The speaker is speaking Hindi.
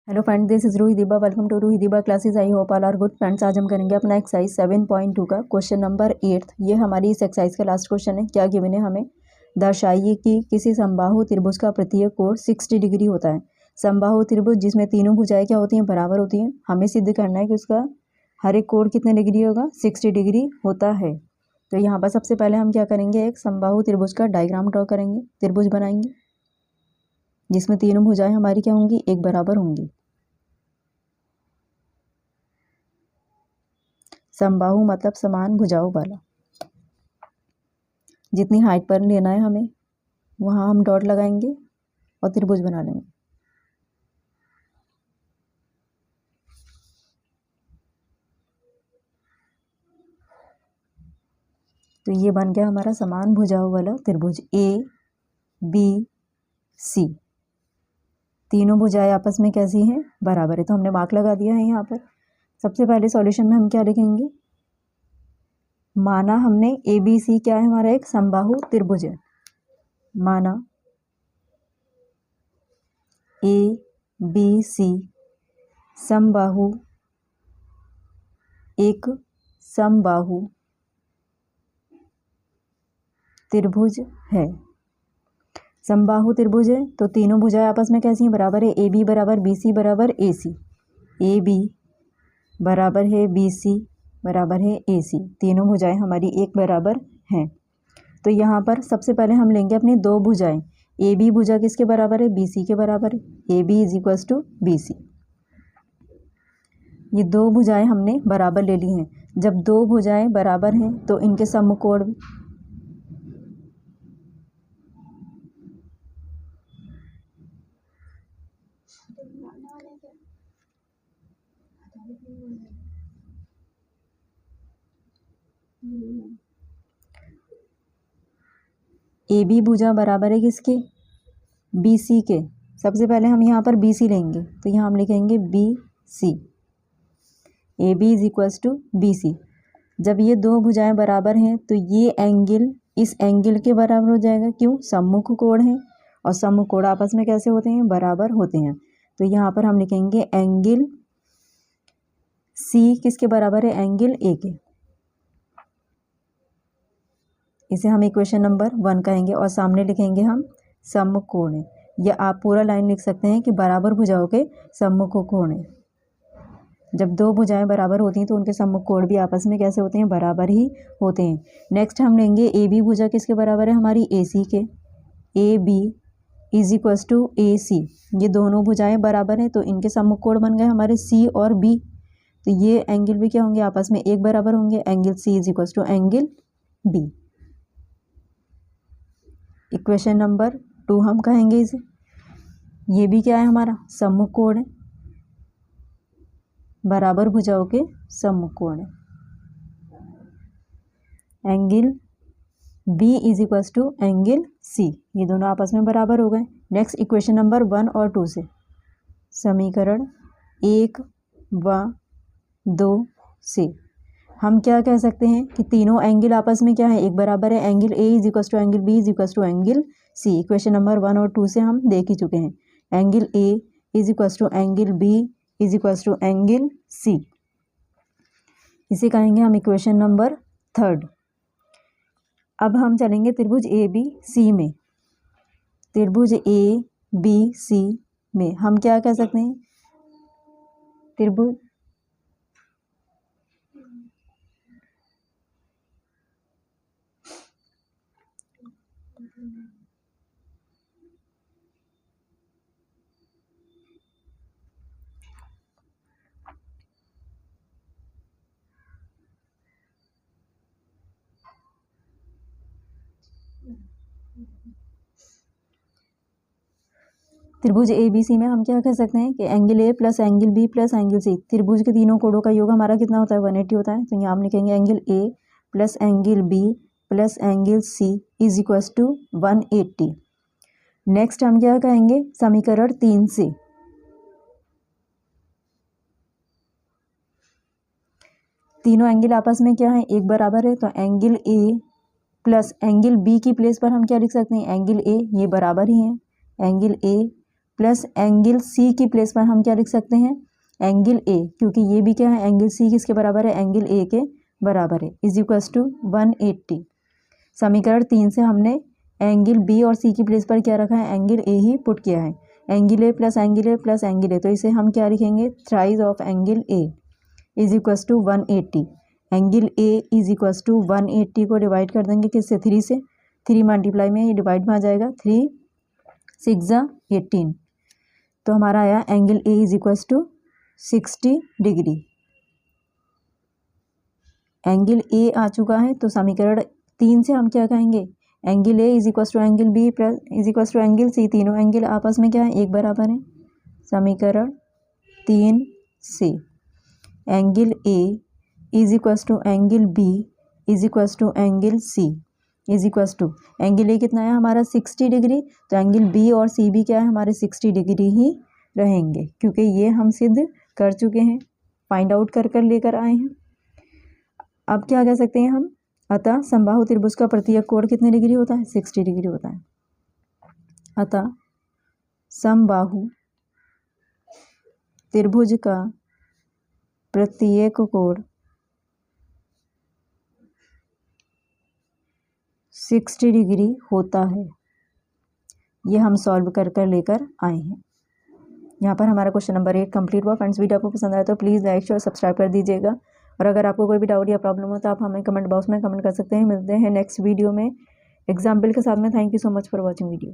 Hello friend, this is Ruhi Deeba. Welcome to Ruhi Deeba classes. I hope all are good friends. आज हम करेंगे अपना एक्सरसाइज 7.2 का क्वेश्चन नंबर 8। ये हमारी इस एक्सरसाइज का लास्ट क्वेश्चन है। क्या गिवन है हमें? दर्शाइए कि किसी समबाहु त्रिभुज का प्रत्येक कोण 60 डिग्री होता है। समबाहु त्रिभुज जिसमें तीनों भुजाएं क्या होती हैं? बराबर होती हैं। हमें सिद्ध करना है कि उसका हर एक कोण कितने डिग्री होगा? 60 डिग्री होता है। तो यहाँ पर सबसे पहले हम क्या करेंगे? एक समबाहु त्रिभुज का डायग्राम ड्रॉ करेंगे, त्रिभुज बनाएंगे जिसमें तीनों भुजाएं हमारी क्या होंगी? एक बराबर होंगी। समबाहु मतलब समान भुजाओं वाला। जितनी हाइट पर लेना है हमें वहाँ हम डॉट लगाएंगे और त्रिभुज बना लेंगे। तो ये बन गया हमारा समान भुजाओं वाला त्रिभुज ए बी सी। तीनों भुजाएं आपस में कैसी हैं? बराबर है। तो हमने मार्क लगा दिया है यहाँ पर। सबसे पहले सॉल्यूशन में हम क्या लिखेंगे? माना हमने ए बी सी क्या है? हमारा एक समबाहु त्रिभुज है। माना ए बी सी समबाहु एक समबाहु त्रिभुज है। समबाहु त्रिभुज है तो तीनों भुजाएं आपस में कैसी हैं? बराबर है। ए बी बराबर बी सी बराबर ए सी। ए बी बराबर है बी सी बराबर है ए सी। तीनों भुजाएं हमारी एक बराबर हैं। तो यहाँ पर सबसे पहले हम लेंगे अपनी दो भुजाएं। ए बी भुजा किसके बराबर है? बी सी के बराबर है। A B is equals to B C. ये दो भुजाएं हमने बराबर ले ली हैं। जब दो भुजाएं बराबर हैं तो इनके समकोण ए बी भुजा बराबर है किसके? बी सी के। सबसे पहले हम यहाँ पर बी सी लेंगे तो यहाँ हम लिखेंगे B C. A B is equals to B C. जब ये दो भुजाएं बराबर हैं तो ये एंगल इस एंगल के बराबर हो जाएगा। क्यों? सम्मुख कोण है और सम्मुख कोण आपस में कैसे होते हैं? बराबर होते हैं। तो यहाँ पर हम लिखेंगे एंगल सी किसके बराबर है? एंगल ए के। इसे हम इक्वेशन नंबर 1 कहेंगे और सामने लिखेंगे हम सम्मुख कोण है। या आप पूरा लाइन लिख सकते हैं कि बराबर भुजाओं के सम्मुख कोण है। जब दो भुजाएं बराबर होती हैं तो उनके सम्मुख कोण भी आपस में कैसे होते हैं? बराबर ही होते हैं। नेक्स्ट हम लेंगे ए बी भुजा किसके बराबर है? हमारी ए सी के। A B is equals to A C. ये दोनों भुजाएं बराबर हैं तो इनके सम्मुख कोण बन गए हमारे सी और बी। तो ये एंगल भी क्या होंगे? आपस में एक बराबर होंगे। Angle C is equals to angle B. Equation number 2 हम कहेंगे इसे। ये भी क्या है? हमारा सम्मुख कोण है। बराबर भुजाओं के सम्मुख कोण है। Angle B is equals to angle C. ये दोनों आपस में बराबर हो गए। नेक्स्ट इक्वेशन नंबर 1 और 2 से समीकरण 1 व 2 से हम क्या कह सकते हैं कि तीनों एंगल आपस में क्या है? एक बराबर है। Angle A is equals to angle B is equals to angle C. Equation number 1 और 2 से हम देख ही चुके हैं। Angle A is equals to angle B is equals to angle C. इसे कहेंगे हम इक्वेशन नंबर 3। अब हम चलेंगे त्रिभुज ए बी सी में। त्रिभुज ए बी सी में हम क्या कह सकते हैं? त्रिभुज त्रिभुज ए बी सी में हम क्या कह सकते हैं कि angle A plus angle B plus angle C. त्रिभुज के तीनों कोणों का योग हमारा कितना होता है? 180 होता है। तो यहाँ हम लिखेंगे angle A plus angle B plus angle C is equals to 180। Next हम क्या कहेंगे? समीकरण 3 से तीनों एंगल आपस में क्या है? एक बराबर है। तो angle A plus angle B की प्लेस पर हम क्या लिख सकते हैं? Angle A. ये बराबर ही है। Angle A plus angle C की प्लेस पर हम क्या लिख सकते हैं, एंगल ए, क्योंकि ये भी क्या है, एंगल सी किसके बराबर है, एंगल ए के बराबर है, इज इक्वल्स टू 180। समीकरण 3 से हमने एंगल बी और सी की प्लेस पर क्या रखा है, एंगल ए ही पुट किया है, angle A plus angle A plus angle A, तो इसे हम क्या लिखेंगे, thrice of angle A is equals to 180। Angle A is equals to 180 को डिवाइड कर देंगे किससे, 3 से, 3 मल्टीप्लाई में ये डिवाइड में आ जाएगा, 3 6 जा 18, तो हमारा आया angle A is equals to 60 degree. Angle A आ चुका है, तो समीकरण 3 से हम क्या कहेंगे, angle A is equals to angle B plus is equals to angle C, तीनों एंगल आपस में क्या है, एक बराबर है। समीकरण 3 से angle A is equals to angle B is equals to angle C is equals to, angle A कितना है हमारा 60 डिग्री, तो एंगल बी और सी भी क्या है हमारे 60 डिग्री ही रहेंगे, क्योंकि ये हम सिद्ध कर चुके हैं, फाइंड आउट कर लेकर आए हैं। अब क्या कह सकते हैं हम, अतः समबाहु त्रिभुज का प्रत्येक कोण कितने डिग्री होता है, 60 डिग्री होता है। अतः समबाहु त्रिभुज का प्रत्येक कोण 60 डिग्री होता है। ये हम सॉल्व कर लेकर आए हैं। यहाँ पर हमारा क्वेश्चन नंबर 8 कंप्लीट हुआ। फ्रेंड्स, वीडियो आपको पसंद आया तो प्लीज़ लाइक शेयर सब्सक्राइब कर दीजिएगा, और अगर आपको कोई भी डाउट या प्रॉब्लम हो तो आप हमें कमेंट बॉक्स में कमेंट कर सकते हैं। मिलते हैं नेक्स्ट वीडियो में एग्जाम्पल के साथ में। Thank you so much for watching video.